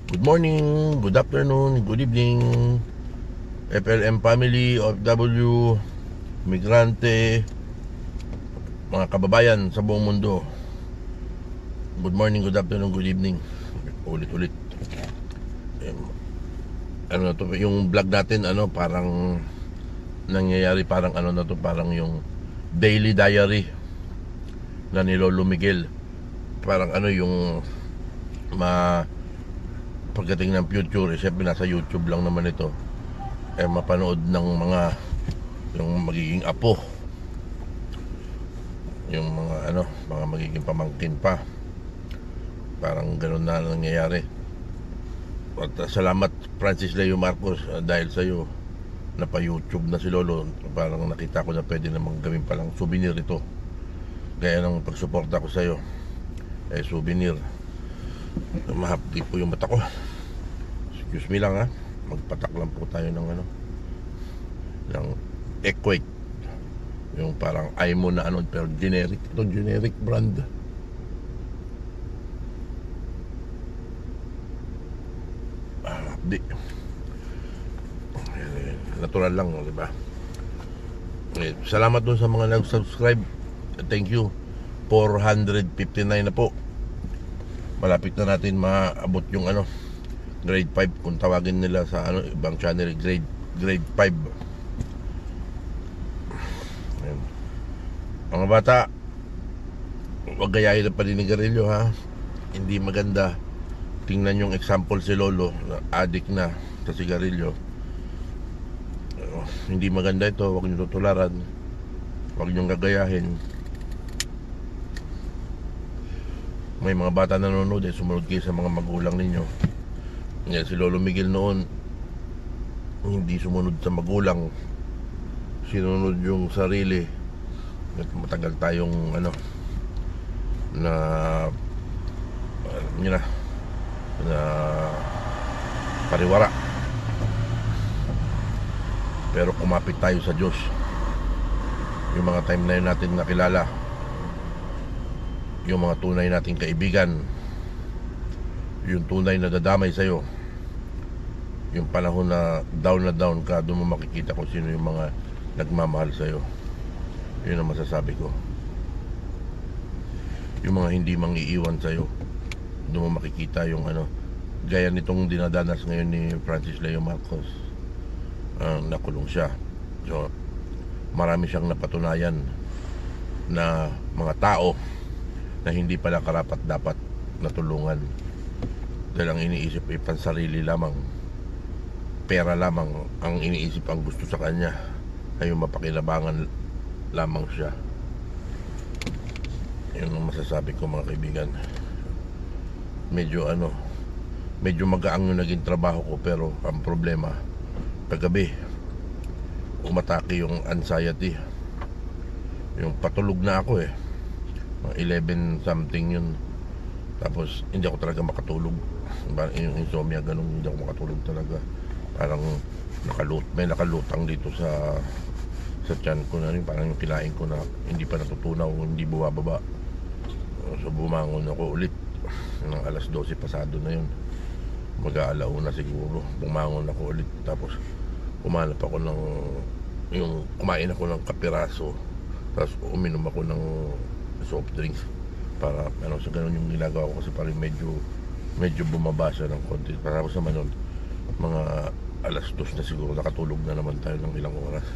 Good morning, good afternoon, good evening, FLM family, OFW, migrante, mga kababayan sa buong mundo. Good morning, good afternoon, good evening. Ulit-ulit. Ano to, yung vlog natin, parang nangyayari, parang parang yung daily diary na ni Lolo Miguel. Parang yung pagdating ng future, siyempre nasa YouTube lang naman ito, mapanood ng yung magiging apo, yung mga magiging pamangkin pa. Parang ganun na nangyayari. At salamat Francis Leo Marcos, dahil sa'yo napa-YouTube na si Lolo. Parang nakita ko na pwede namang gawin palang souvenir ito. Gaya ng pagsuporta ko sa'yo, souvenir. Mahapdi po yung mata ko. Excuse me lang, magpatak lang po tayo ng ng Equate. Yung parang Aimo na pero generic. Ito generic brand. Mahapdi. Natural lang, di ba? Salamat dun sa mga nag-subscribe. Thank you. 459 na po. Malapit na natin maabot yung grade 5, kung tawagin nila sa ibang channel, grade 5. Ayan. Mga bata, huwag gayahin ang paninigarilyo, ha. Hindi maganda. Tingnan yung example si Lolo, na addict na sa sigarilyo. Hindi maganda ito. Huwag nyo tutularan, huwag nyo gagayahin. May mga bata nanonood, sumunod kayo sa mga magulang ninyo. Si Lolo Miguel noon, hindi sumunod sa magulang, sinunod yung sarili. At matagal tayong na pariwara. Pero kumapit tayo sa Diyos. Yung mga time na yun natin nakilala yung mga tunay nating kaibigan, yung tunay na dadamay sa'yo. Yung panahon na down ka, doon mo makikita kung sino yung mga nagmamahal sa'yo. Yun ang masasabi ko. Yung mga hindi mangiiwan sa'yo, doon mo makikita yung gaya nitong dinadanas ngayon ni Francis Leo Marcos. Nakulong siya. So marami siyang napatunayan na mga tao na hindi pala karapat dapat natulungan, dahil ang iniisip ay pansarili lamang, pera lamang ang iniisip, ang gusto sa kanya ay yung mapakinabangan lamang siya. Yun ang masasabi ko, mga kaibigan. Medyo magaang yung naging trabaho ko, pero ang problema, paggabi umatake yung anxiety. Yung patulog na ako 11 something yun. Tapos hindi ako talaga makatulog. Yung insomnia, ganun, hindi ako makatulog talaga. Parang may nakalutang dito sa tiyan ko na rin. Parang yung kinain ko na hindi pa natutunaw, hindi bumababa. So bumangon ako ulit ng alas 12 pasado na yun, mag-aalauna siguro. Bumangon ako ulit, tapos kumanap ako kumain ako ng kapiraso, tapos uminom ako ng soft drinks para sa ganun yung ginagawa ko, kasi parang medyo bumaba siya ng konti. Tapos naman nun, mga alas 2 na siguro, nakatulog na naman tayo ng ilang oras.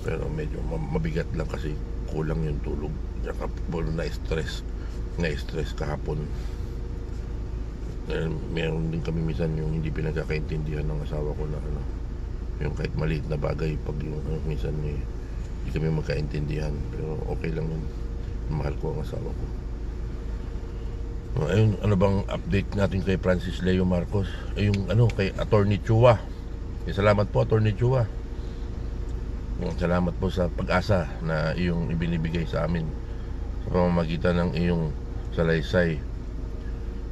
Pero medyo mabigat lang kasi kulang yung tulog. Saka puro na-stress kahapon. Meron din kami minsan yung hindi pinagkakaintindihan ng asawa ko na yung kahit maliit na bagay, pag yung minsan hindi kami magkaintindihan. Pero okay lang yun. Mahal ko ang asawa ko. Ayun, ano bang update natin kay Francis Leo Marcos? Yung kay Attorney Chua. Salamat po, Attorney Chua. Salamat po sa pag-asa na iyong ibinibigay sa amin sa pamamagitan ng iyong salaysay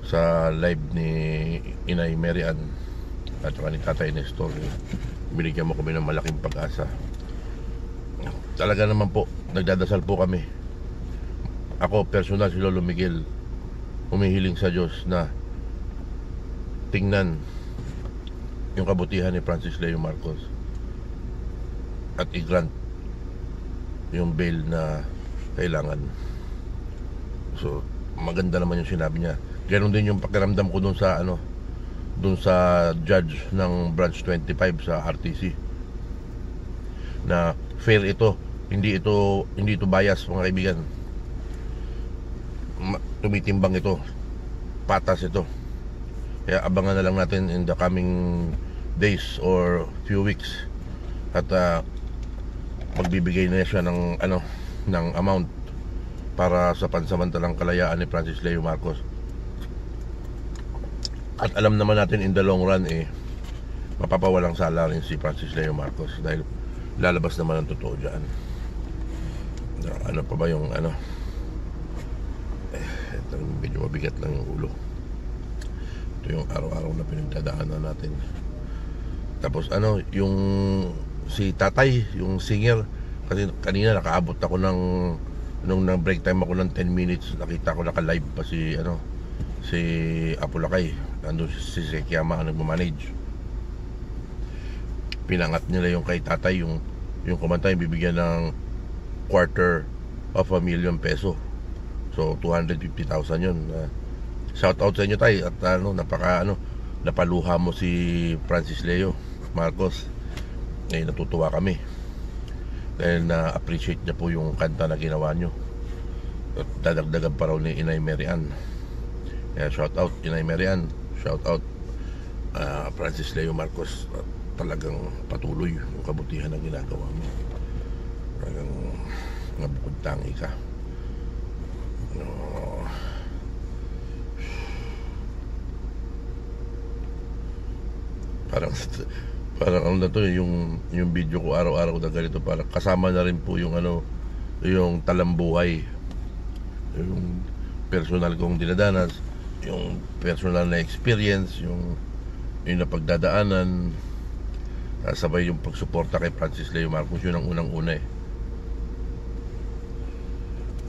sa live ni Inay Mary Ann at saka ni Tatay Nestor. Binigyan mo kami ng malaking pag-asa. Talaga naman po, nagdadasal po kami. Ako personal, si Lolo Miguel, humihiling sa Diyos na tingnan yung kabutihan ni Francis Leo Marcos at i-grant yung bail na kailangan. So maganda naman yung sinabi niya. Ganon din yung pakiramdam ko dun sa dun sa judge ng branch 25 sa RTC, na fair ito, hindi ito bias, mga kaibigan. Tumitimbang ito, patas ito. Kaya abangan na lang natin in the coming days or few weeks, at magbibigay na siya ng ng amount para sa pansamantalang kalayaan ni Francis Leo Marcos. At alam naman natin in the long run mapapawalang sala rin si Francis Leo Marcos dahil lalabas naman ang totoo dyan. Ano pa ba yung medyo mabigat lang yung ulo. Ito yung araw-araw na pinagdadaanan natin. Tapos yung si Tatay, yung singer, kasi kanina nakaabot ako nung break time ako ng 10 minutes, nakita ko naka-live pa si Apulakay. Nandun si Sekiyama ang nagmamanage. Pinangat nila yung kay Tatay, yung kumanta, yung bibigyan ng $250,000 peso. So 250,000 yun. Shout out sa inyo, Tay. At napaluha mo si Francis Leo Marcos. Natutuwa kami dahil na-appreciate niya po yung kanta na ginawa nyo. At dadagdagan pa raw ni Inay Marian. Kaya shout out Inay Marian, shout out Francis Leo Marcos. Talagang patuloy yung kabutihan na ginagawa mo. Talagang nabukod tangi ka. Parang na to yung video ko araw-araw na ganito, parang kasama na rin po yung yung talambuhay, yung personal kong dinadanas, yung personal na experience, yung napagdadaanan, sabay yung pagsuporta kay Francis Leo Marcos. Yun ang unang-una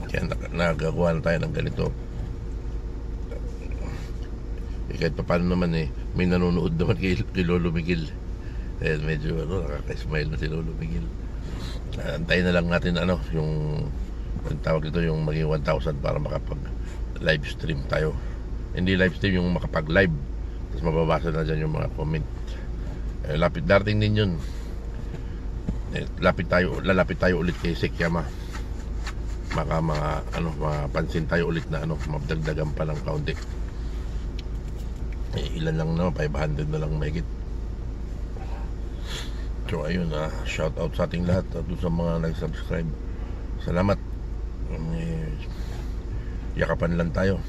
kaya nagagawa na tayo ng ganito. Kahit pa paano naman may nanonood naman kay Lolo Miguel. Medyo nakaka-smile na si Lolo Miguel. Antayin na lang natin yung tawag ito, yung maging 1,000 para makapag live stream tayo. Hindi live stream, yung makapag live, tapos mababasa na dyan yung mga comment. Lapit darating din yun. Lalapit tayo ulit kay Sekiyama. Baka mapansin tayo ulit na mabdagdagan pa ng kaunti. Ilan lang naman, 500 na lang mahigit. So ayun, shout out sa ating lahat at sa mga nag-subscribe. Salamat. Yakapan lang tayo.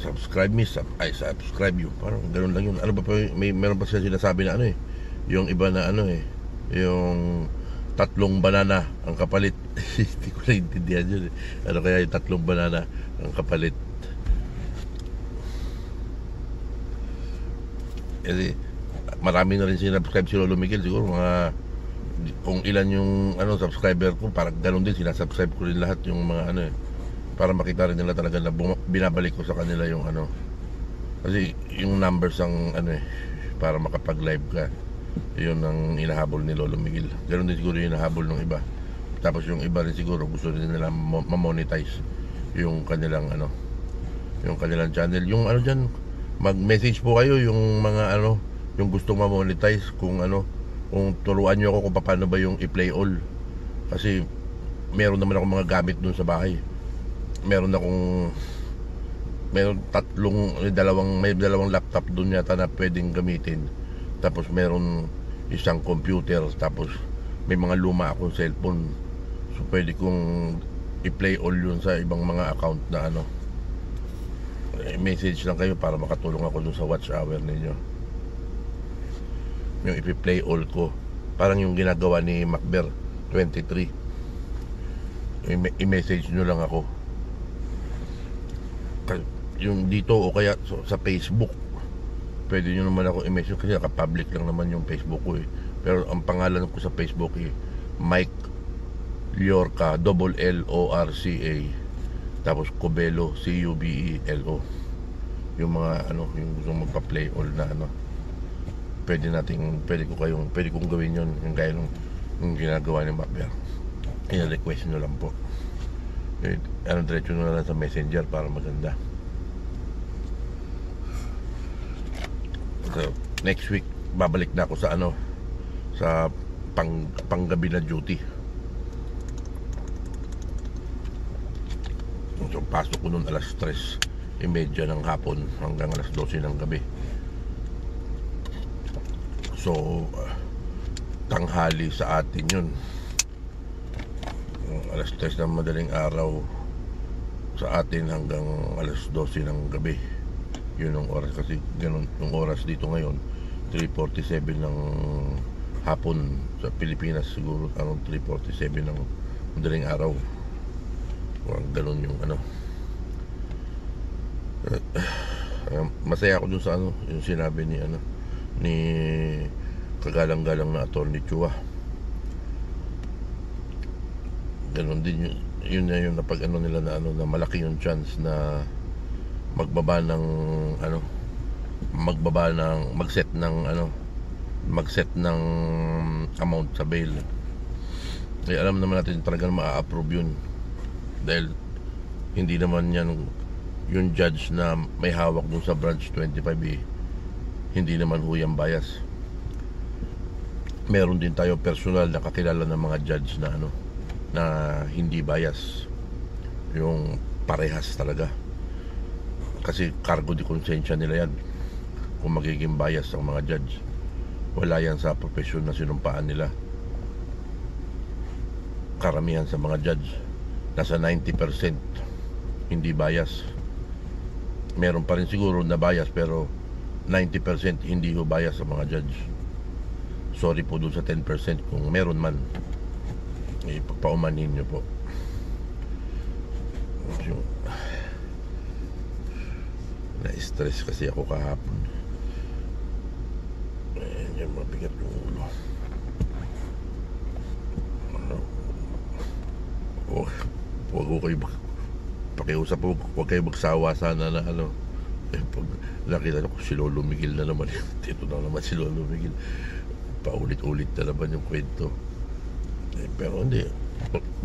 Subscribe me, subscribe you. Parang ganoon lang yun. Ano ba pa, meron pa siya sinasabi na yung iba na yung 3 banana ang kapalit. Hindi ko naintindihan yun. Ano kaya yung 3 banana ang kapalit? Kasi marami na rin sinubscribe si Lolo Miguel. Siguro kung ilan yung subscriber ko, parang ganoon din, sinasubscribe ko rin lahat yung mga para makita rin nila talaga na binabalik ko sa kanila yung kasi yung numbers ang para makapag live ka, yun ang inahabol ni Lolo Miguel. Ganoon din siguro yung inahabol ng iba. Tapos yung iba rin siguro gusto rin nila ma-monetize yung kanilang yung kanilang channel. Yung dyan, mag-message po kayo yung mga yung gustong ma-monetize, kung turuan nyo ako kung paano ba yung i-play all. Kasi meron naman ako mga gamit dun sa bahay. Meron dalawang laptop dun yata na pwedeng gamitin. Tapos meron isang computer, tapos may mga luma akong cellphone. So pwede kong i-play all yun sa ibang mga account na message lang kayo para makatulong ako dun sa watch hour ninyo. Yung i-play all ko, parang yung ginagawa ni Macber 23. I-message nyo lang ako yung dito, o kaya sa Facebook. Pwede nyo naman ako i-message kasi naka-public lang naman yung Facebook ko Pero ang pangalan ko sa Facebook Mike Llorca, LLORCA, tapos Cubelo, CUBELO. yung mga ano, yung gustong magpa-play all na ano, pwede kong gawin yun, yung gaya nung yung ginagawa ni Macbear. I-request nyo lang po. Diretso na lang sa messenger para maganda. So, next week babalik na ako sa ano, sa panggabi na duty. So pasok ko nun alas 3:30 ng hapon hanggang alas 12 ng gabi. So tanghali sa atin yun, alas 3 ng madaling araw sa atin hanggang alas 12 ng gabi. Yun ang oras, kasi ganun yung oras dito ngayon, 3:47 ng hapon. Sa Pilipinas siguro 3:47 ng madaling araw. Ganun yung ano. Masaya ako dun sa ano, yung sinabi ni ano, ni kagalang-galang na Attorney Chua. Ganun din yun na yun, na pag ano nila na ano, na malaki yung chance na magbaba ng ano, mag-set ng amount sa bail. Alam naman natin talagang ma-approve yun, dahil hindi naman yan yung judge na may hawak dun sa branch 25 hindi naman huyang bias. Meron din tayo personal na kakilala ng mga judge na ano, na hindi bias, yung parehas talaga. Kasi cargo di konsensya nila yan kung magiging bias ang mga judge. Wala yan sa profesyon na sinumpaan nila. Karamihan sa mga judge nasa 90% hindi bias. Meron pa rin siguro na bias, pero 90% hindi ho bias sa mga judge. Sorry po dun sa 10% kung meron man, ipagpaumanhin nyo po. Na-stress kasi ako kahapon. Yan, mabigat yung ulo. Huwag ko kayo pakiusap po, huwag kayo magsawa sana na ano. Pag nakita ko si Lolo Miguel na naman, dito na naman si Lolo Miguel, paulit-ulit na naman yung kwento. Pero hindi,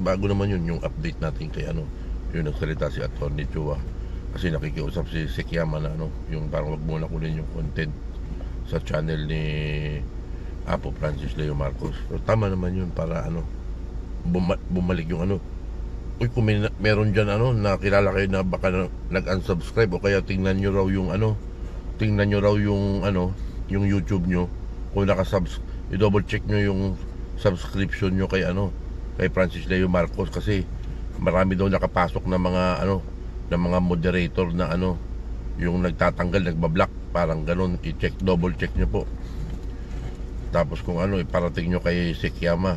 bago naman yun yung update natin kay ano, yung nagsalita si Attorney Chua. Kasi nakikiusap si Sekyama na ano, yung parang wag muna kunin yung content sa channel ni Apo Francis Leo Marcos. So, tama naman yun, para ano, bumalik yung ano. Uy, kung meron dyan ano, nakilala kayo na baka nag-unsubscribe, o kaya tingnan nyo raw yung ano, yung YouTube nyo, kung i-double check nyo yung subscription nyo kay ano, kay Francis Leo Marcos, kasi marami daw nakapasok na mga ano, na mga moderator na ano, yung nagtatanggal, nagbablock, parang ganun. I-check, double check nyo po. Tapos kung ano, iparating nyo kay Sekyama,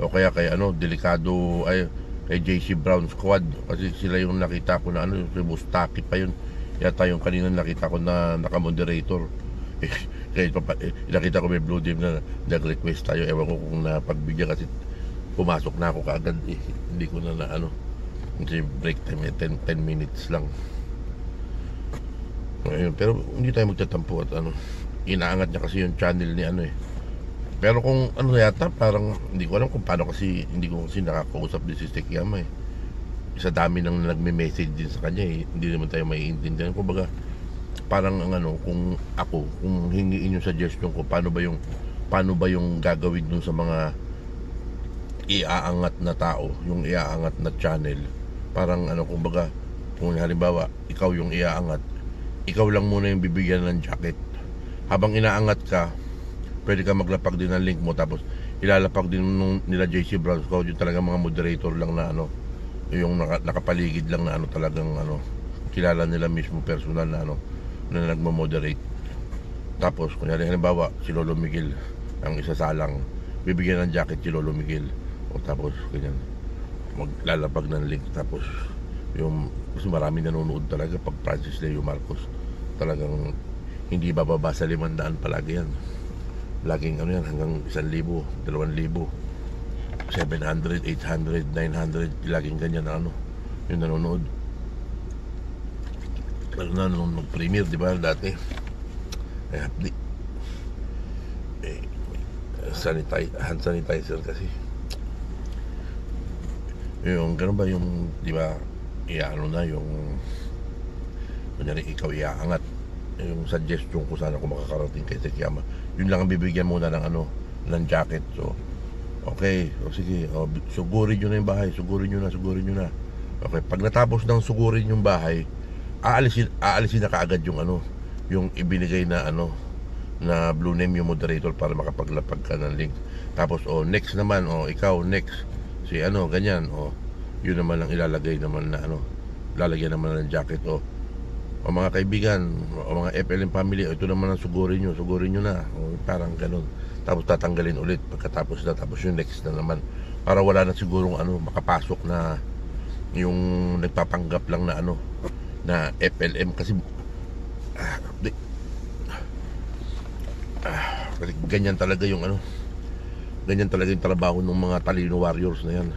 o kaya kay ano, Delikado, ay kay JC Brown Squad, kasi sila yung nakita ko na ano, si Mustaki pa yun yata yung kanina nakita ko na naka-moderator. Kaya nakita ko may Blue Dim na nag-request tayo. Ewan ko kung napagbigyan, kasi pumasok na ako kaagad hindi ko na ano, kasi break time 10 minutes lang. Ayun, pero hindi tayo magtatampo at ano, inaangat niya kasi yung channel ni ano Pero kung ano yata, parang hindi ko alam kung paano, kasi hindi ko kasi nakakausap din si Sekyama sa dami nang nagme-message din sa kanya hindi naman tayo maiintindihan. Kumbaga parang ang ano, kung hingiin yung suggestion ko, paano ba yung gagawin dun sa mga iaangat na tao, yung iaangat na channel. Parang ano, kumbaga kung halimbawa ikaw yung iaangat, ikaw lang muna yung bibigyan ng jacket. Habang inaangat ka, pwede ka maglapag din ng link mo, tapos ilalapag din nila JC Brown Squad, yung talagang mga moderator lang na ano, yung nakapaligid lang na ano, talagang ano, kilala nila mismo personal na ano, na nagmo-moderate. Tapos kunyari halimbawa si Lolo Miguel ang isasalang, bibigyan ng jacket si Lolo Miguel, o tapos ganyan, maglalapag ng link. Tapos yung, kasi marami nanonood talaga pag Francis Leo Marcos, talagang hindi bababa sa 500 palagi yan. Laging ano yan, hanggang 1,000, 2,000, 700, 800, 900, laging ganyan na ano, yung nanonood. Lalo na nung nag-premiere, di ba, dati. Hapdi. Hand sanitizer kasi. Yung, ganun ba yung, di ba, ano na, yung, kunyari, ikaw iaangat. Yung suggestion ko sana kung makakarating kay Tekiyama. Yun lang ang bibigyan muna ng ng jacket. So, okay, o sige, sugurin nyo na yung bahay, sugurin nyo na. Okay, pag natapos ng sugurin yung bahay, aalisin na kaagad yung yung ibinigay na na blue name yung moderator para makapaglapag ka ng link. Tapos next naman, ikaw next, si ganyan, yun naman ang ilalagay naman na lalagyan naman ng jacket. O mga kaibigan, o mga FLM family, ito naman ang sugurin nyo na, parang ganun. Tapos tatanggalin ulit pagkatapos na, tapos yung next na naman, para wala na sigurong makapasok na yung nagpapanggap lang na na FLM kasi kasi ganyan talaga yung ganyan talaga yung trabaho ng mga talino warriors na yan.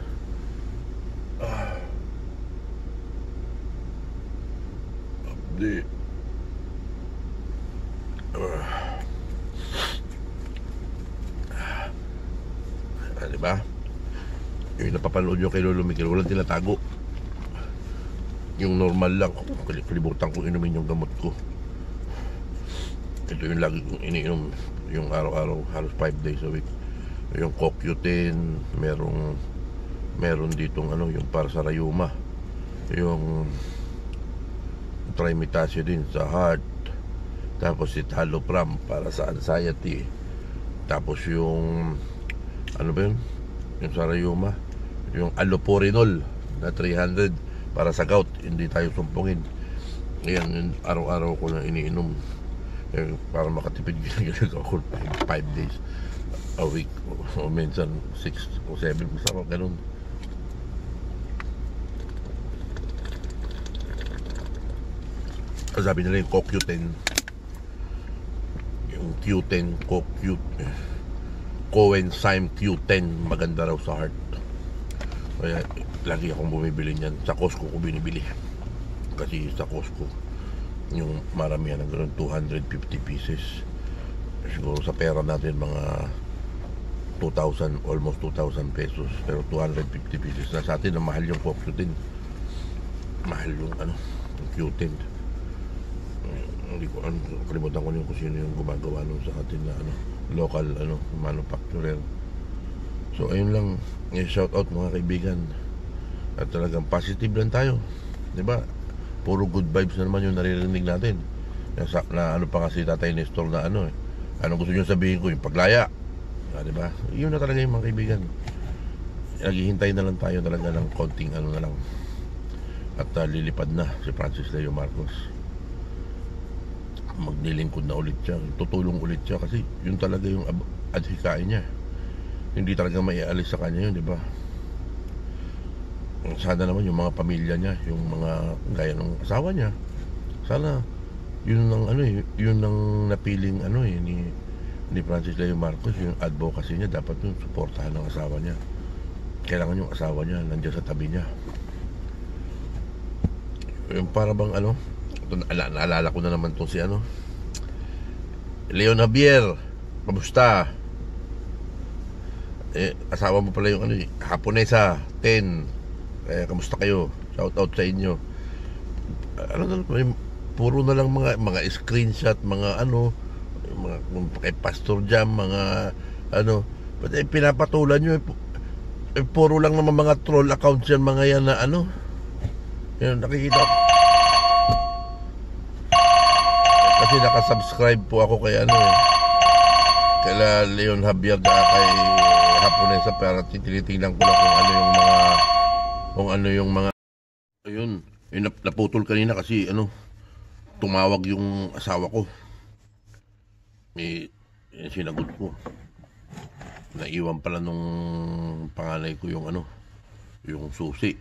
Diba? Yung napapanood nyo kay Lolo Miguel, walang tinatago. Yung normal lang. Kalibutan kong inumin yung gamot ko. Ito yung lagi kong iniinom, yung araw-araw, halos 5 days a week. Yung CoQ10, meron ditong yung para sa rayuma, yung trimetasya din sa heart, tapos si Talopram para sa anxiety, tapos yung ba yun, yung sa rayuma, yung allopurinol na 300 para sa gout, hindi tayo sumpungin. Ayan, yung araw-araw ko na iniinom para makatipid. Ginagawa ko 5 days a week, o minsan 6 o 7, masarap ganun. Sabi nila yung CoQ10, yung Q10, coenzyme Q10, maganda raw sa heart. Kaya lagi akong bumibili niyan. Sa Costco ko binibili, kasi sa Costco yung maramihan ng ganun, 250 pieces. Siguro sa pera natin mga 2,000, almost 2,000 pesos, pero 250 pieces na sa atin. Ang mahal yung CoQ10, mahal yung yung Q10. Hindi ko kalimutan ko kung sino yung gumagawa nun sa atin na local manufacturer. So ayun lang, shout out mga kaibigan, at talagang positive lang tayo, di ba? Puro good vibes na naman yung naririnig natin. Na pa kasi Tatay Nestor na anong gusto nyo sabihin ko, yung paglaya, di ba? Yun na talaga yung mga kaibigan. Naghihintay na lang tayo talaga ng konting na lang, at lilipad na si Francis Leo Marcos. Maglilingkod na ulit siya, tutulong ulit siya, kasi yun talaga yung adhikain niya. Hindi talaga maialis sa kanya yun, di ba? Sana naman yung mga pamilya niya, yung mga gaya ng asawa niya, sana yun ang yun ang napiling ni Francis Leo Marcos, yung advocacy niya, dapat yung suportahan ng asawa niya. Kailangan yung asawa niya nandiyan sa tabi niya. Yung para bang naalala ko na naman tong si Leon Javier, kamusta? Asawa mo pala yung Haponesa 10. Kamusta kayo? Shout out sa inyo. Puro na lang mga screenshot, mga mga kay Pastor Jam, mga pinapatulan nyo, puro lang naman mga troll accounts yan, mga yan na yan, nakikita ko. Kasi nakasubscribe po ako kay kay Leon Javier na kay Haponesa, para tinitingnan ko lang kung ano yung mga ayun, naputol kanina kasi tumawag yung asawa ko. Sinagot ko. Naiwan pala nung panganay ko yung yung susi.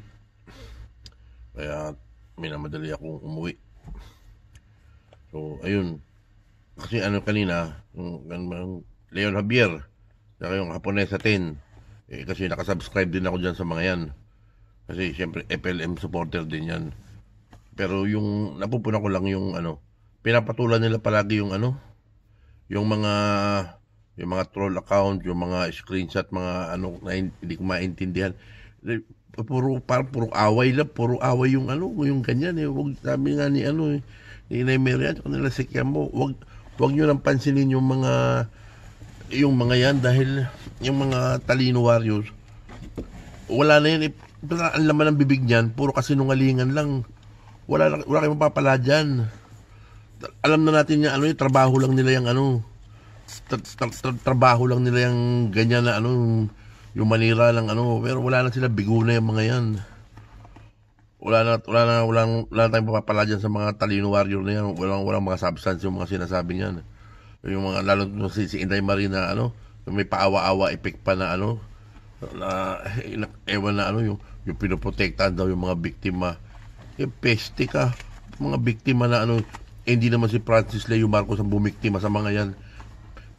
Kaya minamadali akong umuwi. So, ayun. Kasi kanina, yung Leon Javier, saka yung Haponesa 10, kasi nakasubscribe din ako dyan sa mga yan. Kasi siyempre FLM supporter din yan. Pero yung napupuna ko lang yung ano, pinapatulan nila palagi yung ano, yung mga troll account, yung mga screenshot, mga ano na hindi ko maintindihan. Puro away lang, puro away yung ano, yung ganyan eh. Wag, sabi nga ni ano eh, ni Inay Mary at nila si mo, wag niyo nang pansinin yung mga yan dahil yung mga talino warriors wala na yan eh. Ang laman ng bibig niyan, puro kasinungalingan lang. Wala kayong mapapala dyan. Alam na natin yung ano, yung trabaho lang nila yung ano, trabaho lang nila yung ganyan na ano, yung manira lang ano, pero wala na sila, bigo na yung mga yan. Wala na tayong mapapala dyan sa mga talino warrior na yan. Walang mga substance yung mga sinasabi niyan. Yung mga, lalo si Inday Marie na ano, yung may paawa-awa effect pa na ano, na ewan na ano, yung pinoprotektahan daw yung mga biktima. Yung peste ka, mga biktima na ano, hindi naman si Francis Leo Marcos ang bumiktima sa mga yan.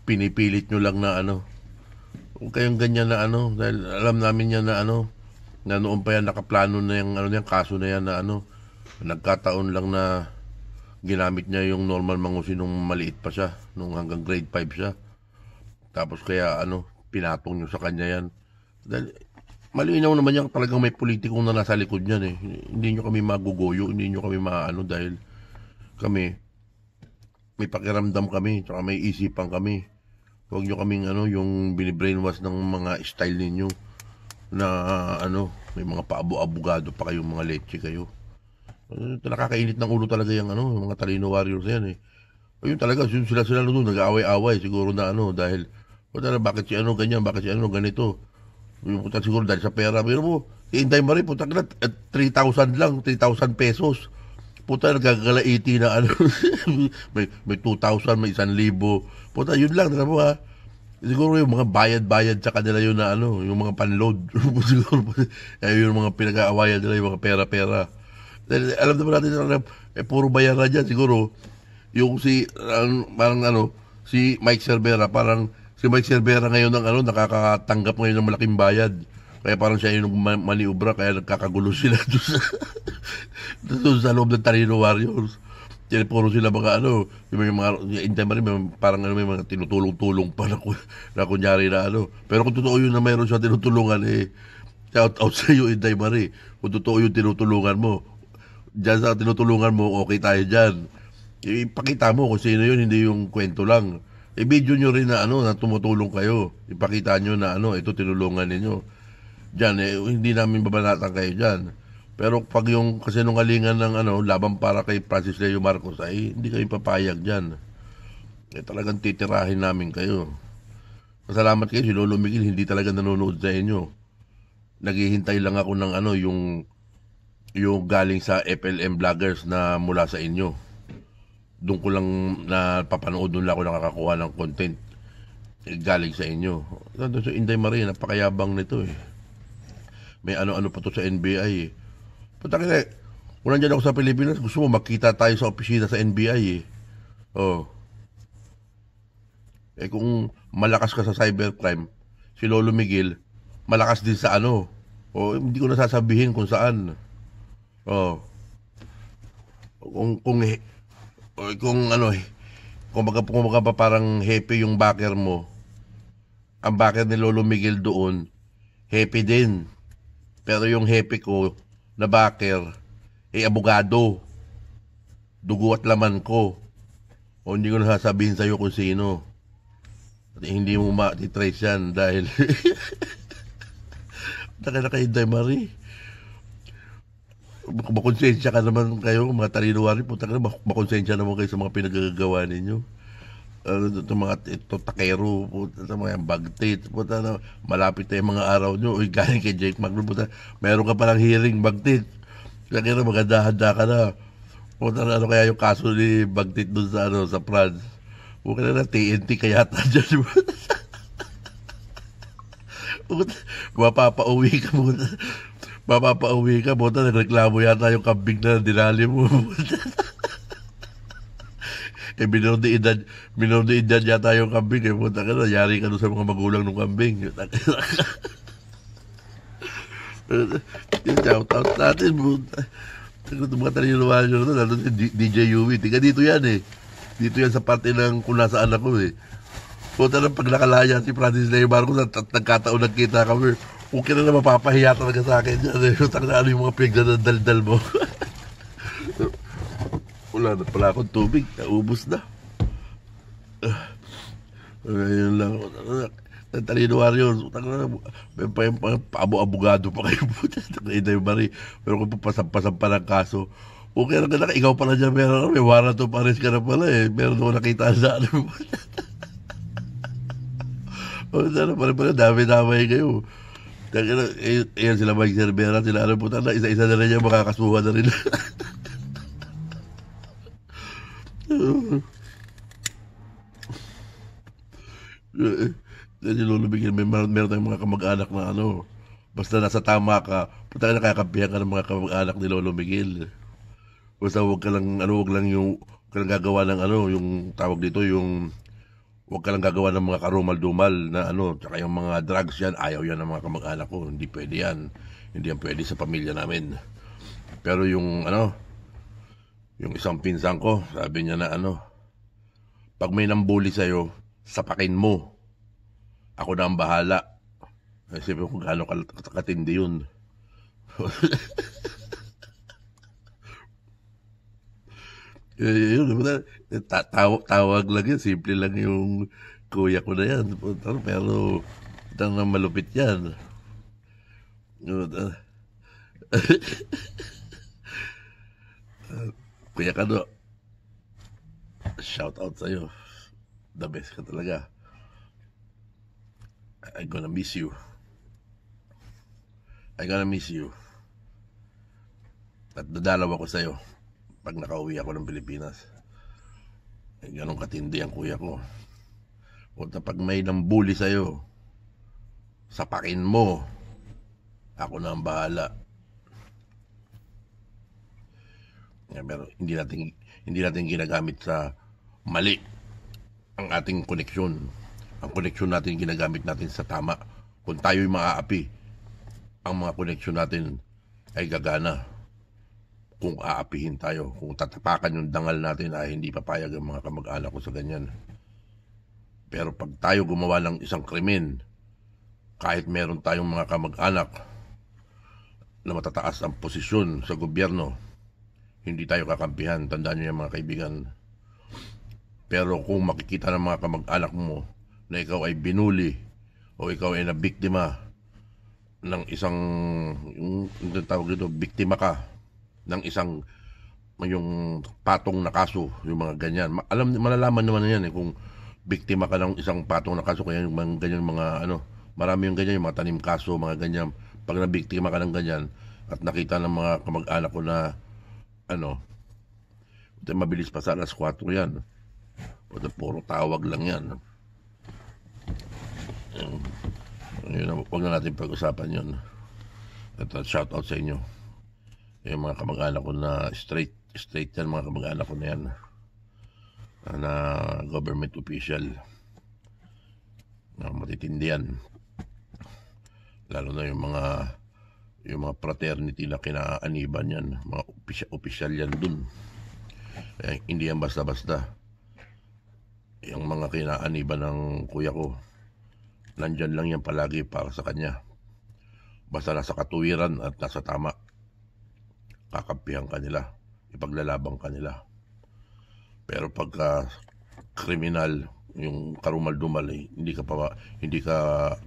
Pinipilit nyo lang na ano, huwag kayong ganyan na ano, dahil alam namin yan na ano, na noon pa yan nakaplano na yung ano, yung kaso na yan na ano, nagkataon lang na ginamit niya yung normal mangusin nung maliit pa siya, nung hanggang grade 5 siya. Tapos kaya ano, pinatong nyo sa kanya yan. Dahil malinaw naman yan, talagang may politikong na nasa likod niyan eh. Hindi nyo kami magugoyo, hindi nyo kami maano dahil kami, may pakiramdam kami, tsaka may isipan kami. Huwag nyo kaming ano, yung binibrainwash ng mga style ninyo na ano, may mga paabo-abogado pa kayong mga leche kayo. Nakakainit ng ulo talaga yung ano, yung mga talino warriors yan eh. Ayun talaga, sila doon, nag-aaway-aaway siguro na ano, dahil, bakit si ano ganyan, bakit si ano ganito. Yung puta siguro dahil sa pera. Pero mo, Inday Marie, puta ka na, 3,000 lang, 3,000 pesos. Puta, nagkakala 80 na ano. may 2,000, may 1,000. Puta, yun lang, tala mo ha. Siguro yung mga bayad-bayad sa kanila yun na ano, yung mga panload. Siguro, yung mga pinag-aawayan nila, yung mga pera-pera. Dahil, alam naman natin na puro bayaran dyan. Siguro, yung parang ano, si Mike Cervera, parang si Mike Cervera ngayon ng ano, nakakatanggap ngayon ng malaking bayad. Kaya parang siya yung maniubra, kaya nagkakagulo sila doon sa loob ng Talino Warriors. Kaya puro sila mga ano, yung mga Inday Marie, parang ano, may mga tinutulong-tulong pa na kunyari na ano. Pero kung totoo yun na mayroon siya tinutulungan, eh, shout out sa iyo, Inday Marie. Kung totoo yung tinutulungan mo, dyan sa tinutulungan mo, okay tayo dyan. Ipakita mo kung sino yun, hindi yung kwento lang. I-video nyo rin na ano, na tumutulong kayo. Ipakita nyo na ano, ito tinulungan ninyo. Diyan, hindi namin babanatan kayo dyan. Pero pag yung kasinungalingan ng ano, laban para kay Francis Leo Marcos, ay hindi kayo papayag dyan. Talagang titirahin namin kayo. Masalamat kayo, si Lolo Miguel hindi talaga nanonood sa inyo. Naghihintay lang ako ng ano, yung galing sa FLM vloggers na mula sa inyo. Doon ko lang napapanood, doon lang ako nakakakuha ng content galing sa inyo. Doon sa Inday Marie, napakayabang nito eh. May ano-ano pa to sa NBI eh. Punta ka kung nandyan ako sa Pilipinas, gusto mo makita tayo sa opisina sa NBI eh. Oh. Eh kung malakas ka sa cybercrime, si Lolo Miguel, malakas din sa ano. O hindi ko nasasabihin kung saan. Oh. Kung ano eh, kung baga pa parang happy yung backer mo, ang backer ni Lolo Miguel doon, happy din. Pero yung happy ko na backer, abogado. Dugo at laman ko. O hindi ko nasasabihin sa'yo kung sino. At hindi mo ma-trace yan dahil taka kay Inday Marie. Makonsensya ka naman kayo, mga talinuwari, punta ka na, makonsensya naman kayo sa mga pinagagawa ninyo. Ito takero, puta, mga bagtit, puta na, malapit na yung mga araw nyo, uy, galing kay Jake Magno, puta, meron ka palang hearing, bagtit. Kaya maganda-handa ka na. Puta na, ano kaya yung kaso ni Bagtit dun sa, ano, sa France? Huwag ka na TNT kaya ta dyan. Mapapauwi ka muna. Mapapauwi ka, puta, nagreklamo yata yung kambing na dinali mo. Minordiidad yata yung kambing. Puta ka na, yari ka doon sa mga magulang ng kambing. Shout out natin, puta. Ito mga talinawan nyo na, lalo si DJ Yumi. Tiga dito yan eh. Dito yan sa parte ng kung nasaan ako eh. Puta na pag nakalaya si Francis Leo Marcos at nagkataon nagkita kami. Okay na na mapapahiya talaga sa akin yan eh. Utang na ano yung mga pinagdadaldal mo. Wala na pala akong tubig. Naubos na. Ayun lang. Talinawan yun. Utang na paabo-abogado pa kayo. Inday Marie. Pero kung pasampasampa ng kaso, okay lang ka na. Ikaw pala dyan. May warrant of arrest ka na pala eh. Meron ako nakita sa ano mo. Sana pala dami-damay kayo. Ayan sila Mike Cervera, sila ano po na, isa-isa na rin yan, makakasuha na rin. Nilulubigin, meron tayong mga kamag-anak na ano, basta nasa tama ka, puta ka nakakampihan ka ng mga kamag-anak ni Lolo Miguel. Basta huwag lang gagawa ng ano, yung tawag dito, huwag ka lang gagawa ng mga karumal-dumal na ano, tsaka yung mga drugs yan, ayaw yan ng mga kamag-anak ko. Hindi pwede yan. Hindi yan pwede sa pamilya namin. Pero yung isang pinsan ko, sabi niya na ano, pag may nambuli sa'yo, sapakin mo. Ako na ang bahala. Kasi kung gaano katindi yun. Yun, tawag lang yan, simple lang yung kuya ko na yan. Pero, na malupit yan. Kuya Kano, shout out sa'yo. The best ka talaga. I'm gonna miss you. I'm gonna miss you. At dadalaw ako sa'yo pag nakauwi ako ng Pilipinas. Ganun katindi ang kuya ko. Punta pag may nambuli sa'yo, sapakin mo. Ako na ang bahala. Pero hindi natin ginagamit sa mali ang ating koneksyon. Ang koneksyon natin ginagamit natin sa tama. Kung tayo'y maaapi, ang mga koneksyon natin ay gagana. Kung aapihin tayo, kung tatapakan yung dangal natin, ay hindi papayag ang mga kamag-anak ko sa ganyan. Pero pag tayo gumawa ng isang krimen, kahit meron tayong mga kamag-anak na matataas ang posisyon sa gobyerno, hindi tayo kakampihan. Tandaan niyo yan mga kaibigan. Pero kung makikita ng mga kamag-anak mo na ikaw ay binuli o ikaw ay nabiktima ng isang, yung tawag dito, biktima ka ng isang yung patong na kaso, yung mga ganyan. Malalaman naman yan kung biktima ka ng isang patong na kaso, kaya yung mga ganyan mga ano, marami yung ganyan, yung mga tanim kaso, mga ganyan. Pag nabiktima ka ng ganyan at nakita ng mga kamag-anak ko na ano, mabilis pa sa alas 4 yan. Puro tawag lang yan. Huwag na natin pag-usapan yun. At shout out sa inyo. Yung mga kamag-anak ko na straight yan, mga kamag-anak ko na yan. Na government official. Na matitindi yan. Lalo na yung mga fraternity na kinaaniban yan. Mga official yan dun. Hindi yan basta-basta. Yung mga kinaaniban ng kuya ko, nandyan lang yan palagi para sa kanya. Basta nasa katuwiran at nasa tama, kakampihan ka nila, ipaglalabang ka nila. Pero pagka kriminal, yung karumal-dumal, hindi ka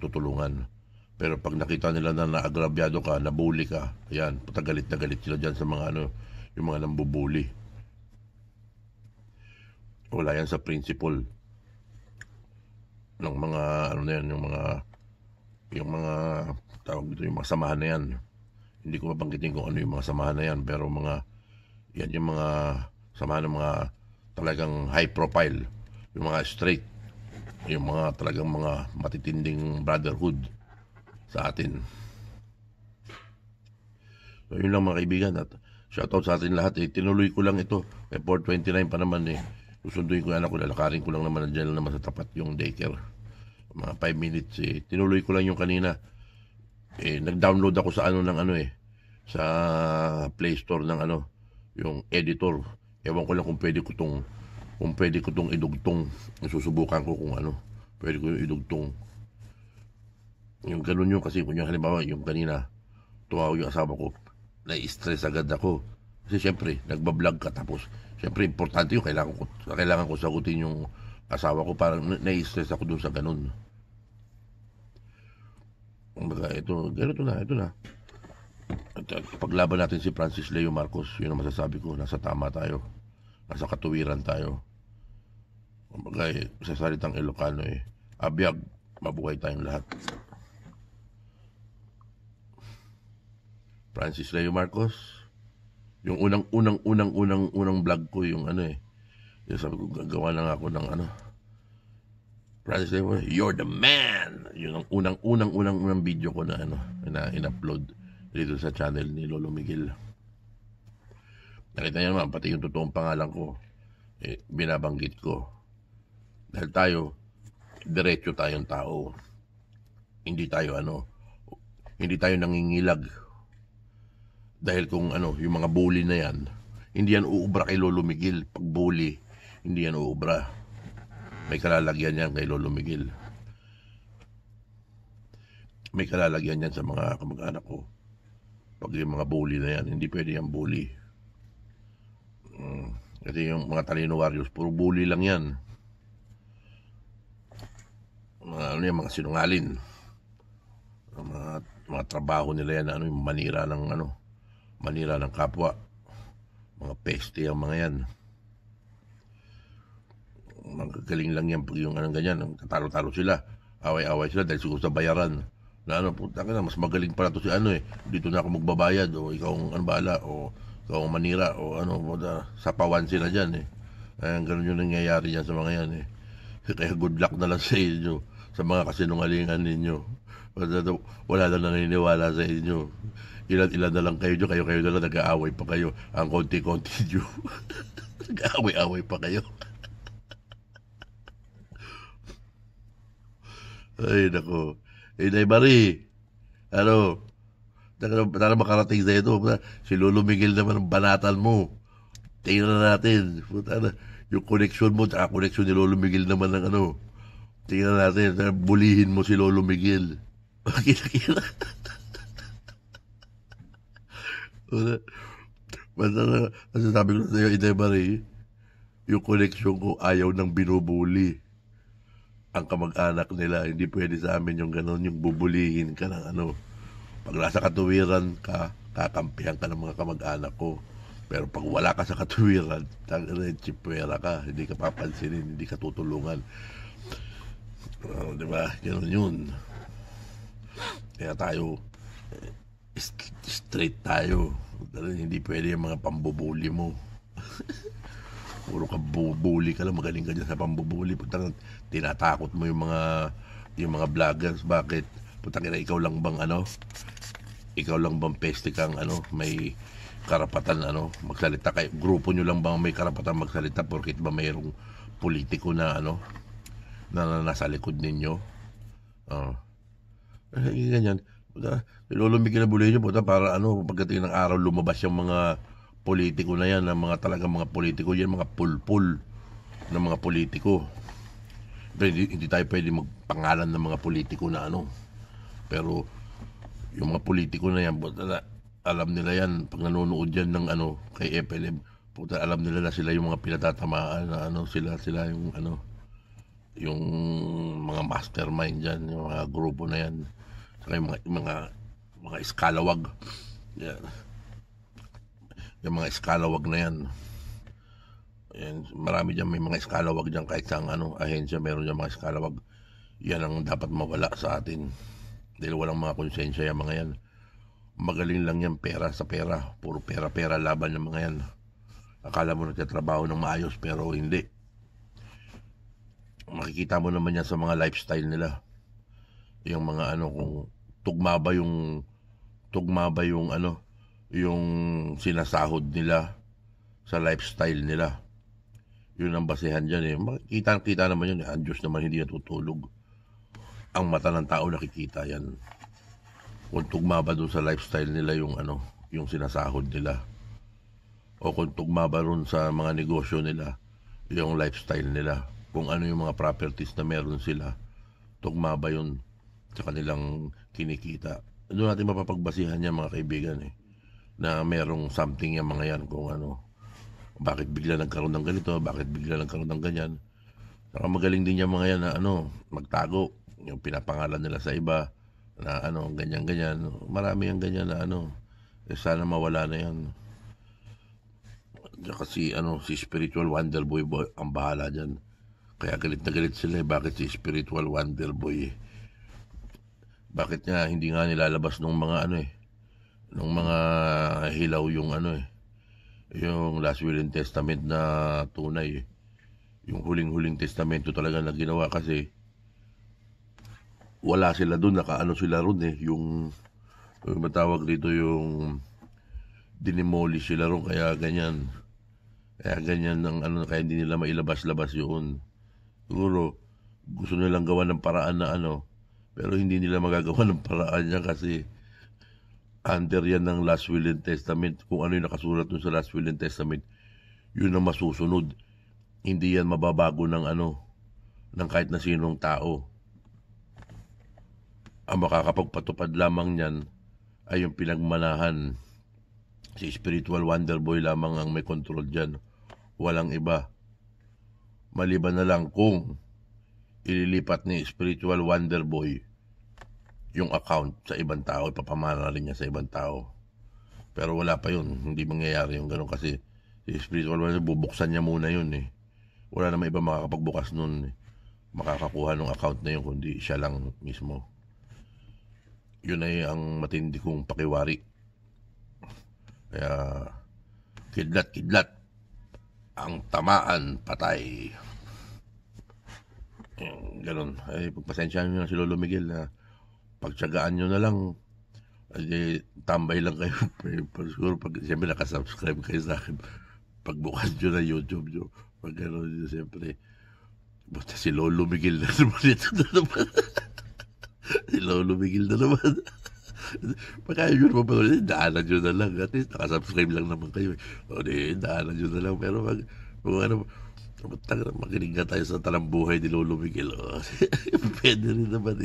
tutulungan. Pero pag nakita nila na naagrabyado ka, nabuli ka, ayan, galit na galit sila dyan sa mga yung mga nambubuli. Wala yan sa principle ng mga yung mga tawag dito, yung mga samahan na yan. Hindi ko mabanggitin kung ano yung mga samahan na yan, pero yan yung mga samahan ng mga talagang high profile, yung mga straight, yung mga talagang mga matitinding brotherhood sa atin. So yun lang mga kaibigan, at shoutout sa atin lahat. Tinuloy ko lang ito, may 4:29 pa naman susunduin ko yan ako, lalakarin ko lang naman, nandiyan naman sa tapat yung daycare, mga 5 minutes. Tinuloy ko lang yung kanina. Nag-download ako sa sa Play Store ng ano, yung editor. Ewan ko lang kung pwede ko tong idugtong. Susubukan ko kung ano, pwede ko yung idugtong. Yung ganun yung kasi kunya halimbawa yung kanina tumawag yung asawa ko, na-stress agad ako. Kasi syempre, nagbablog ka tapos syempre importante yung kailangan ko sagutin yung asawa ko, parang na-stress ako dun sa ganun. Kumbaga, ito na. At paglaban natin si Francis Leo Marcos, yun ang masasabi ko, nasa tama tayo. Nasa katuwiran tayo. Kumbaga, sa salitang Ilocano abiyag, mabuhay tayong lahat. Francis Leo Marcos, yung unang vlog ko, yung yung sabi ko, gagawa lang ako ng Francis Leo, you're the man! Yun ang unang video ko na in-upload dito sa channel ni Lolo Miguel. Nakita niyo naman, pati yung totoong pangalan ko, binabanggit ko. Dahil tayo, diretso tayong tao. Hindi tayo nangingilag. Dahil kung yung mga bully na yan, hindi yan uubra kay Lolo Miguel. Pag bully, hindi yan uubra. May kalalagyan yan kay Lolo Miguel. May kalalagyan yan sa mga kamag-anak ko. Pag yung mga bully na yan, hindi pwede yan bully. Kasi yung mga Talino Warriors, puro bully lang yan. Mga sinungalin. Mga trabaho nila yan, yung manira ng kapwa. Mga peste ang mga yan. Magagaling lang yan pag yung ganyan, tatalo-talo sila. Away-away sila dahil siguro sa bayaran. Na puta ka na, mas magaling pala to si dito na ako magbabayad, o ikaw ang bahala, o ikaw ang manira, o sapawan sila dyan Kaya ganun yung nangyayari dyan sa mga yan Kaya good luck na lang sa inyo, sa mga kasinungalingan ninyo. Wala na naniniwala sa inyo. Ilan na lang kayo dyan, kayo na lang nag-aaway pa kayo. Ang konti-konti nyo. Nag-aaway-aaway pa kayo. Ay, nako. Nay Marie, tara makarating sa ito. Si Lolo Miguel naman ang banatan mo. Tingnan na natin. Yung connection mo, tsaka connection ni Lolo Miguel naman ng tingnan natin. Bulihin mo si Lolo Miguel. Kita. Masasabi ko sa iyo, Nay Marie, yung connection ko ayaw nang binubuli ang kamag-anak nila. Hindi pwede sa amin yung gano'n, yung bubulihin ka ng Pag nasa katuwiran ka, kakampihan ka ng mga kamag-anak ko. Pero pag wala ka sa katuwiran, chipwera ka, hindi ka papansinin, hindi ka tutulungan. Diba? Gano'n yun. Kaya tayo, straight tayo. Hindi pwede yung mga pambubuli mo. Puro ka bubuli ka lang, magaling ka dyan sa pambubuli. Putang tinatakot mo yung mga vloggers. Bakit? Putang ina, ikaw lang bang peste kang may karapatan magsalita kayo? Grupo nyo lang bang may karapatan magsalita porkit ba mayroong politiko na na nasa likod ninyo? Ganyan. Lolo Miguel na bulihin nyo, para pagdating ng araw lumabas yung mga politiko na yan, talagang mga politiko yan, mga pulpul ng mga politiko. Pero hindi tayo pwede magpangalan ng mga politiko na pero yung mga politiko na yan, alam nila yan, pag nanonood yan ng kay FLM, alam nila na sila yung mga pinatatamaan na sila yung yung mga mastermind dyan, yung mga grupo na yan, saka yung mga eskalawag yan. Yung mga eskalawag na yan. Marami dyan, may mga eskalawag dyan, kahit sa ahensya meron dyan mga eskalawag. Yan ang dapat mawala sa atin, dahil walang mga konsensya yung mga yan. Magaling lang yan, pera sa pera, puro pera laban yung mga yan. Akala mo nagtatrabaho ng maayos, pero hindi. Makikita mo naman yan sa mga lifestyle nila, yung mga kung tugma ba yung yung sinasahod nila sa lifestyle nila. Yun ang basehan dyan Kita naman yun Ang Diyos naman hindi natutulog. Ang mata ng tao nakikita yan. Kung tugma ba doon sa lifestyle nila yung yung sinasahod nila. O kung tugma ba ron sa mga negosyo nila, yung lifestyle nila. Kung ano yung mga properties na meron sila, tugma ba yun sa kanilang kinikita. Doon natin mapapagbasihan yan mga kaibigan na merong something yung mga yan kung ano, bakit bigla nagkaroon ng ganito, bakit bigla nagkaroon ng ganyan. Saka magaling din yung mga yan na magtago, yung pinapangalan nila sa iba na ganyan-ganyan. Marami yung ganyan na sana mawala na yan. Kasi si Spiritual Wonder Boy ang bahala dyan. Kaya galit na galit sila bakit si Spiritual Wonder Boy bakit nga hindi nga nilalabas nung mga nung mga hilaw yung yung Last Will and Testament na tunay yung huling-huling testamento talaga na ginawa kasi wala sila dun, nakaano sila ron yung matawag dito yung dinimolish sila ron kaya ganyan ng kaya hindi nila mailabas-labas yun. Siguro gusto nilang gawa ng paraan na pero hindi nila magagawa ng paraan niya kasi under yan ng Last Will and Testament. Kung ano yung nakasulat dun sa Last Will and Testament, yun ang masusunod. Hindi yan mababago ng ng kahit na sinong tao. Ang makakapagpatupad lamang niyan ay yung pinagmanahan. Si Spiritual Wonder Boy lamang ang may control dyan. Walang iba. Maliban na lang kung ililipat ni Spiritual Wonder Boy yung account sa ibang tao, ipapamana rin niya sa ibang tao. Pero wala pa yun, hindi mangyayari yung gano'n kasi si Spiritual Wonder Boy, bubuksan niya muna yun Wala naman iba makakapagbukas nun makakakuha ng account na yun kundi siya lang mismo. Yun ay ang matindi kong pakiwari. Kaya kidlat ang tamaan patay. Ganon. Ay pagpasensyahan nyo na si Lolo Miguel na pagtsagaan nyo na lang. Ay tambay lang kayo. Siguro siyempre nakasubscribe kayo sa akin. Pagbukas nyo na YouTube nyo. Pag gano'n siyempre. Basta si Lolo Miguel na naman ito na naman. Si Lolo Miguel na naman. Pagkaya nyo naman pag daanan nyo na lang. At least nakasubscribe lang naman kayo. O daanan nyo na lang. Pero makinig nga tayo sa talambuhay ni Lolo Miguel. Pwede rin naman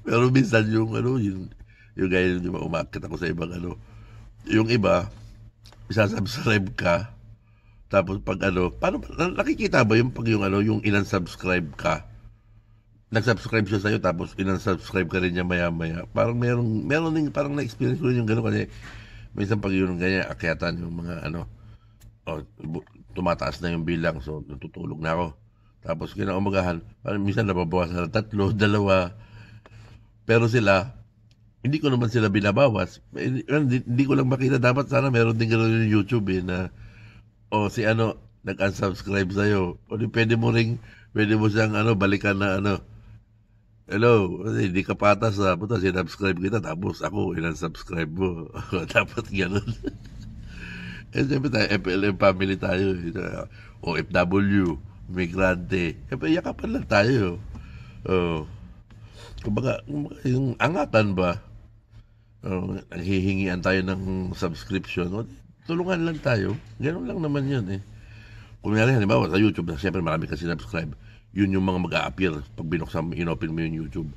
Pero minsan yung gaya di ba umakit ako sa ibang yung iba, isasubscribe ka, tapos pag paano, nakikita ba yung pag yung inan-subscribe ka, nag-subscribe siya sa'yo, tapos inan-subscribe ka rin niya maya-maya. Parang meron din, parang na-experience ko rin yung gano'n kasi minsan pag yung ganyan, akyatan yung mga tumataas na yung bilang, so natutulog na ako. Tapos kinaumagahan, parang minsan nababawasan na 3, 2, pero sila, hindi ko naman sila binabawas. Hindi ko lang makita. Dapat sana meron din gano'n yung YouTube na si nag-unsubscribe sa'yo. O pwede mo siyang balikan na hello, kasi hindi ka patas puta, sinubscribe kita, tapos ako, inan-subscribe mo. Dapat gano'n. Siyempre tayo, FLM family tayo. OFW, migrante. Yakapan lang tayo. Kumbaga, yung angatan ba, nanghihingian tayo ng subscription, tulungan lang tayo. Ganun lang naman yun Kung halimbawa sa YouTube, siyempre marami kasi subscribe. Yun yung mga mag-a-appear. Pag binuksan, inopen mo yung YouTube,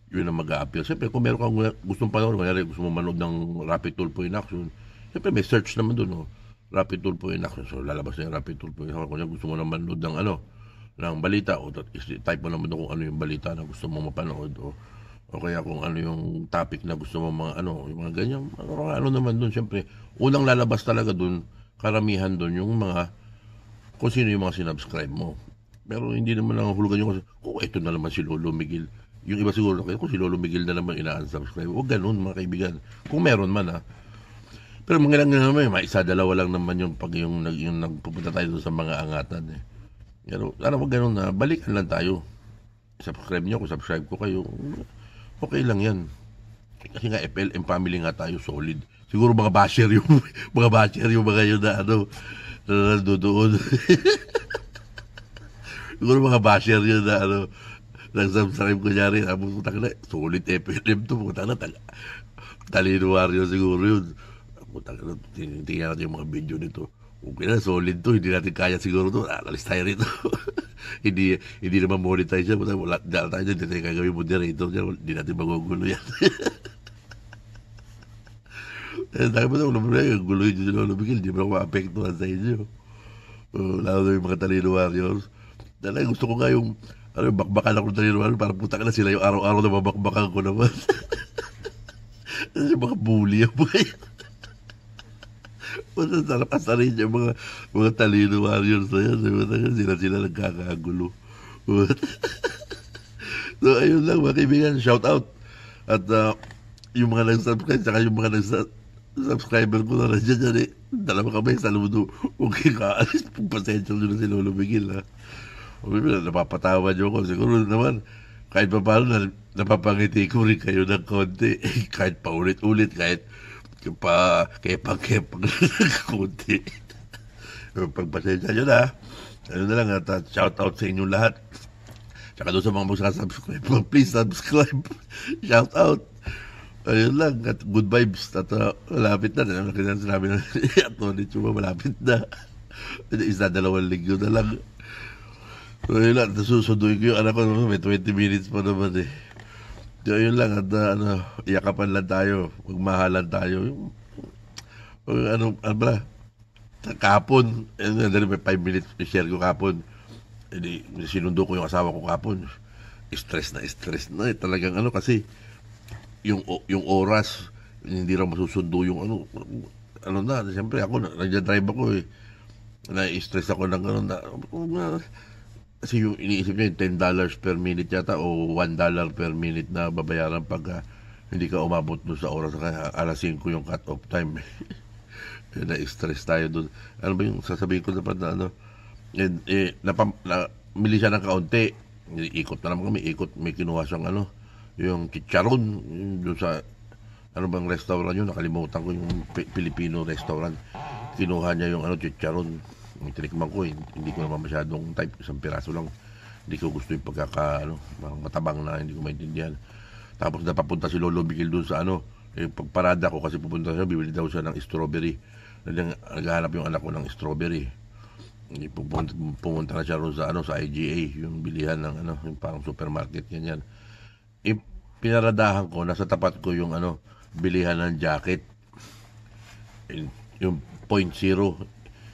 yun ang mag-a-appear. Siyempre, kung meron kang gustong panoorin, kunyari gusto mo manood ng Rapid Tulfo in Action, siyempre may search naman doon, Rapid Tulfo in Action. So, lalabas na yung Rapid Tulfo in Action. Kung gusto mo naman manood ng ng balita, o type mo naman doon kung ano yung balita na gusto mo mapanood, o kaya kung ano yung topic na gusto mo yung mga ganyan, naman doon, siyempre, unang lalabas talaga doon, karamihan doon yung mga, kung sino yung mga sinubscribe mo. Pero hindi naman lang hulugan yung kasi, ito na naman si Lolo Miguel. Yung iba siguro, kung si Lolo Miguel na naman ina-unsubscribe, o ganun mga kaibigan. Kung meron man Pero mga lang naman, mga isa-dalawa lang naman yung pag yung nagpupunta tayo doon sa mga angatan Pero, wag ganun balikan lang tayo. Subscribe nyo, kung subscribe ko kayo, okay lang yan. Kasi nga FLM family nga tayo, solid. Siguro mga basher yung mga yun na nandoon. Siguro mga basher yun na Nag-subscribe ko niya rin. Tapos putang na, sulit FLM to. Putang na, Talino Warrior siguro yun. Putang na, tingnan natin yung mga video nito. Okay na, solid to. Hindi natin kaya siguro to. Alis tayo rito. hindi naman monetize siya. Wala tayo dyan. Hindi tayo kagawin moderator dyan. Hindi natin magugulo yan. Dahil mo na, gulo yun dyan. Hindi mo na maapektuhan sa inyo. Lalo na yung mga Talino Warriors. Dahil gusto ko nga yung bakbakan ako ng Talino Warriors. Parang putang na sila yung araw-araw na mabakbakan ko naman. Kasi mga bully ang mga yan. Masasarap asarin yung mga Talino Warriors na yan. Sila nagkakagulo. So, ayun lang mga kaibigan. Shout out. At yung mga nag-subscribe, saka yung mga subscriber ko na nandiyan yan dalawa kami, saludo. Okay ka, alis pagpasensya nyo na si Lolo Miguel, ha. Napapatawa nyo ko. Siguro naman, kahit pa paano, napapangiti ko rin kayo ng konti. Kahit paulit-ulit, kahit kepang-kepang ng konti. Pagpasensya nyo na. Ano na lang, at shout out sa inyong lahat. Tsaka doon sa mga magsasubscribe, please subscribe. Shout out. Ayun lang, at good vibes. At malapit na. Sinabi na Tony Chuma, malapit na. Isa, 2 linggo na lang. So, ayun lang, susunduin ko yung anak ko. May 20 minutes pa naman eh. So, ayun lang, at iyakapan lang tayo. Magmahalan tayo. Ano ba? Kapon. Dahil may 5 minutes i-share ko kapon. Sinundo ko yung asawa ko kapon. Stress na. Talagang kasi yung oras, hindi raw masusundo yung siyempre ako, nagja-drive ako eh. Na-stress ako ng kasi yung iniisip niya yung $10 per minute yata o $1 per minute na babayaran pag hindi ka umabot doon sa oras, kaya alas 5 yung cut-off time. Na-stress tayo doon. Ano ba yung sasabihin ko dapat na mili siya ng kaunti. Ikot na naman kami, may kinuha siyang yung chicharon, doon sa bang restaurant yun, nakalimutan ko yung Filipino restaurant. Kinuha niya yung chicharon. Tinikman ko, hindi ko naman masyadong type, isang piraso lang. Hindi ko gusto yung matabang na, hindi ko maintindihan. Tapos napapunta si Lolo Miguel doon sa pagparada ko, kasi pupunta siya, bibili daw siya ng strawberry. Naghahanap yung anak ko ng strawberry. Pumunta na siya roon sa IGA, yung bilihan ng yung parang supermarket, ganyan. Pinaradahan ko, nasa tapat ko yung bilihan ng jacket. Yung .0.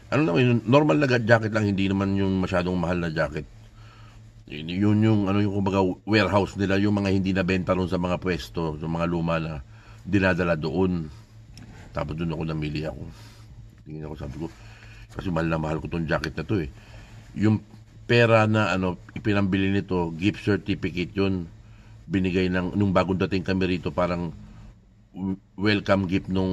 Yung normal na jacket lang, hindi naman yung masyadong mahal na jacket. Yun yung kumbaga warehouse nila, yung mga hindi nabenta ron sa mga pwesto, sa mga luma na dinadala doon. Tapos doon ako namili ako. Tingin ako, sabi ko, kasi mahal na mahal ko tong jacket na to eh. Yung pera na ipinambili nito, gift certificate yun. Binigay nung bagong dating kami rito, parang welcome gift nung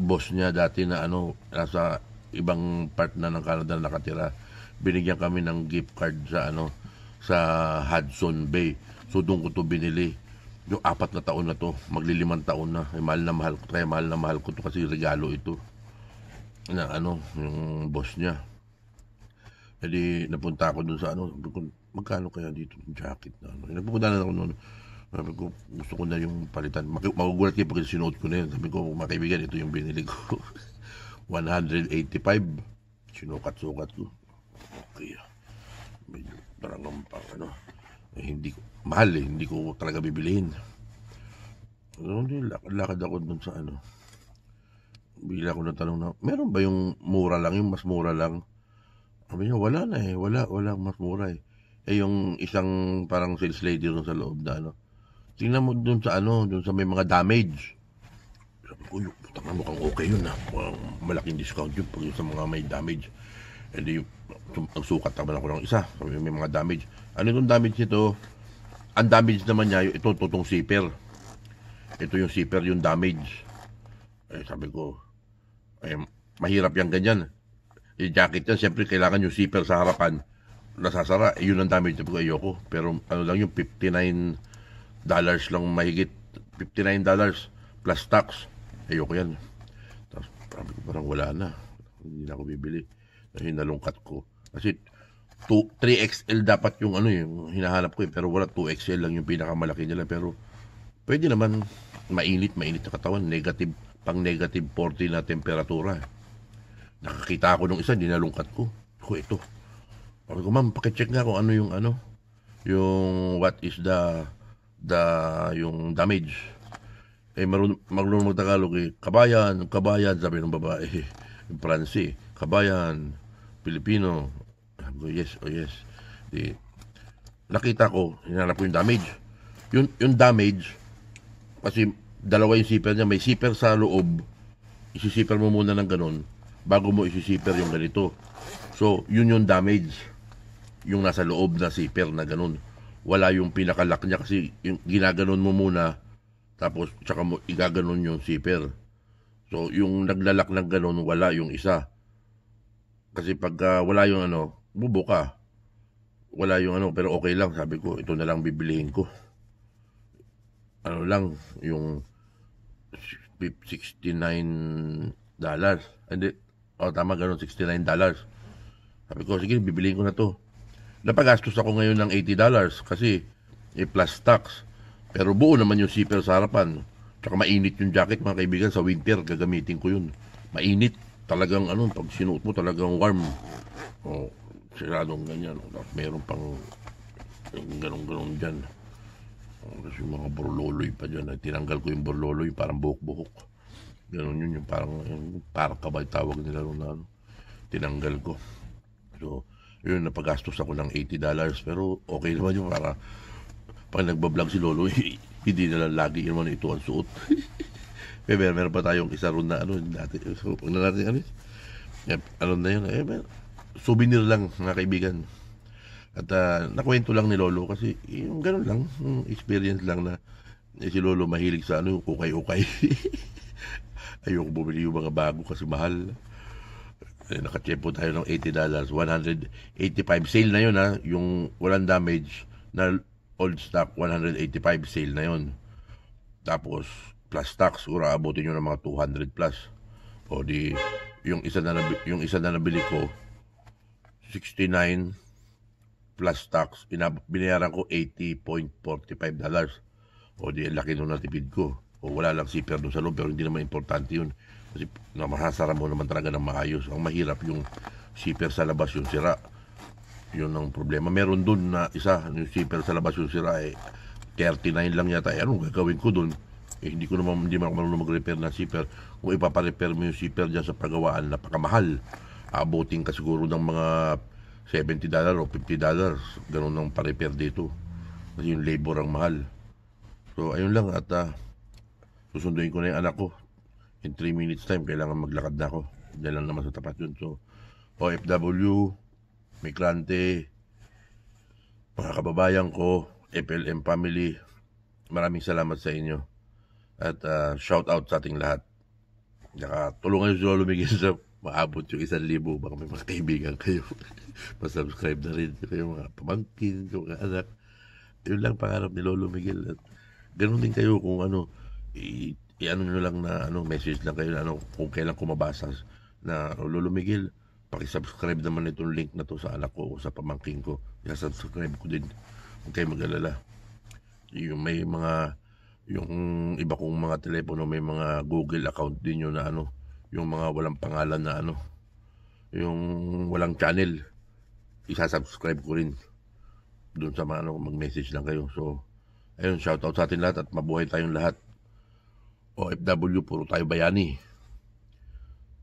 boss niya dati na nasa ibang part na ng Canada na nakatira. Binigyan kami ng gift card sa Hudson Bay. So doon ko to binili. Yung 4 na taon na to, magli-5 taon na. Mahal na mahal ko to kasi regalo ito na yung boss niya. Jadi napunta ako doon sa magkano kaya dito yung jacket na nagpupunta na ako noon. Sabi ko, gusto ko na yung palitan. Magugulat kayo pag sinuot ko na yun. Sabi ko, mga kaibigan, ito yung binili ko. 185. Sinukat-sukat ko. Okay. Medyo parang hindi ko, mahal eh. Hindi ko talaga bibilihin. Lakad ako dun sa bigla ko na tanong na, meron ba yung mura lang, yung mas mura lang? Sabi niya, wala na eh. Wala mas mura eh. Yung isang parang sales lady rin sa loob na tingnan mo dun sa dun sa may mga damage. Sabi ko, putang mukhang okay yun malaking discount yun pag yung sa mga may damage. Hindi ang sukat naman ako ng isa. Sabi may mga damage. Ano yung damage nito? Ang damage naman niya, itong zipper. Ito yung zipper, yung damage. Sabi ko, mahirap yung ganyan. Yung jacket yan, siyempre kailangan yung zipper sa harapan. Nasasara, yun ang damage. Sabi ko, ayoko. Pero lang yung $59 lang mahigit. $59 plus tax. Ayoko yan. Tapos sabi ko, parang wala na. Hindi na ako bibili. Kasi nalungkat ko. Kasi 3XL dapat yung ano yung hinahanap ko pero wala, 2XL lang yung pinakamalaki nila, pero pwede naman. Mainit na katawan, pang negative 40 na temperatura. Nakakita ako nung isa, dinalungkat ko. Ito. Sabi ko, ma'am, pakicheck nga kung ano yung what is yung damage. Marunong mag-Tagalog kabayan, sabi ng babae. Yung Pransi, kabayan, Pilipino. Sabi ko, yes. Nakita ko, hinanap ko yung damage. Yung damage, kasi dalawa yung zipper niya. May zipper sa loob, isisiper mo muna ng ganun, bago mo isisiper yung ganito. So, yun yung damage. Yung nasa loob na zipper na ganun. Wala yung pinakalock niya kasi yung ginaganon mo muna, tapos tsaka mo igaganon yung zipper. So, yung naglalak ng ganun, wala yung isa. Kasi pag wala yung bubuka. Wala yung pero okay lang. Sabi ko, ito na lang bibilihin ko. Lang, yung $69. Hindi, tama, ganun, $69. Sabi ko, sige, bibilihin ko na to. Napagastos ako ngayon ng $80 kasi plus tax. Pero buo naman yung zipper sa harapan. Tsaka mainit yung jacket, mga kaibigan, sa winter gagamitin ko yun. Mainit. Talagang pag sinuot mo talagang warm. Siradong ganyan. Meron pang ganun dyan. Kasi yung mga burloloy pa dyan. Tinanggal ko yung burloloy, parang buhok-buhok. Ganun yun, yung parang kabay tawag nila ron tinanggal ko. So, yun, napagastos ako ng $80. Pero okay naman yung para pag nagbablog si Lolo, hindi na lang lagi yun ito ang suot. Pero meron pa tayong isa ron na dati. So, pag na natin na yun, souvenir lang, mga kaibigan. At nakwento lang ni Lolo kasi yung gano'n lang, experience lang na si Lolo mahilig sa ukay-ukay. Ayoko bumili yung mga bago kasi mahal. Nakatsepo tayo ng $80, $185 sale na yun yung walang damage na old stock, 185 sale na yun. Tapos plus tax, siguro abutin nyo ng mga 200 plus. O di yung isa na nabili ko 69 plus tax, binayaran ko $80.45. O di laki nung natipid ko. O wala lang zipper doon sa loob, pero hindi naman importante yun. Kasi mahasara mo naman talaga ng maayos. Ang mahirap yung zipper sa labas yung sira. Yun ang problema. Meron doon na isa, yung zipper sa labas yung sira 39 lang yata. Anong gagawin ko doon? Hindi man ako marunong mag-repair ng zipper. Kung ipaparepair mo yung zipper dyan sa pagawaan, napakamahal. Abutin ka siguro ng mga $70 o $50. Ganun ang pa-repair dito. Kasi yung labor ang mahal. So, ayun lang. At susunduin ko na yung anak ko. In 3 minutes time, kailangan maglakad na ako. Dahil lang naman sa tapat yun. So, OFW, migrante, mga kababayan ko, FLM family, maraming salamat sa inyo. At shout out sa ating lahat. Saka tulungan nyo si Lolo Miguel sa maabot yung 1,000. Baka may mga kaibigan kayo. Pasubscribe na rin kayo, mga pamangkin, yung mga anak. Yun lang pangarap ni Lolo Miguel. At ganun din kayo kung i-ano nyo lang na message lang kayo na kung kailan ko mabasa na Lolo Miguel, pakisubscribe naman itong link na to sa anak ko o sa pamangkin ko. I-subscribe ko din. Huwag kayo mag-alala. Yung iba kong mga telepono, may mga Google account din yun na yung mga walang pangalan na yung walang channel. Isa-subscribe ko rin. Doon sa mga mag-message lang kayo. So, ayun, shout out sa atin lahat at mabuhay tayong lahat. OFW, puro tayo bayani.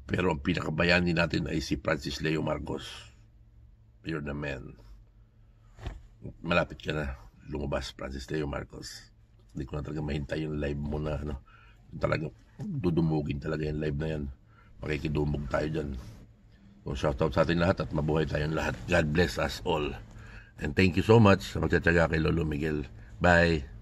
Pero ang pinakabayani natin ay si Francis Leo Marcos. You're the man. Malapit ka na lumabas, Francis Leo Marcos. Hindi ko na talaga mahintay yung live mo na talagang dudumugin talaga yung live na yan. Makikidumog tayo dyan. So shoutout sa atin lahat at mabuhay tayong lahat. God bless us all. And thank you so much sa magtsatsaga kay Lolo Miguel. Bye!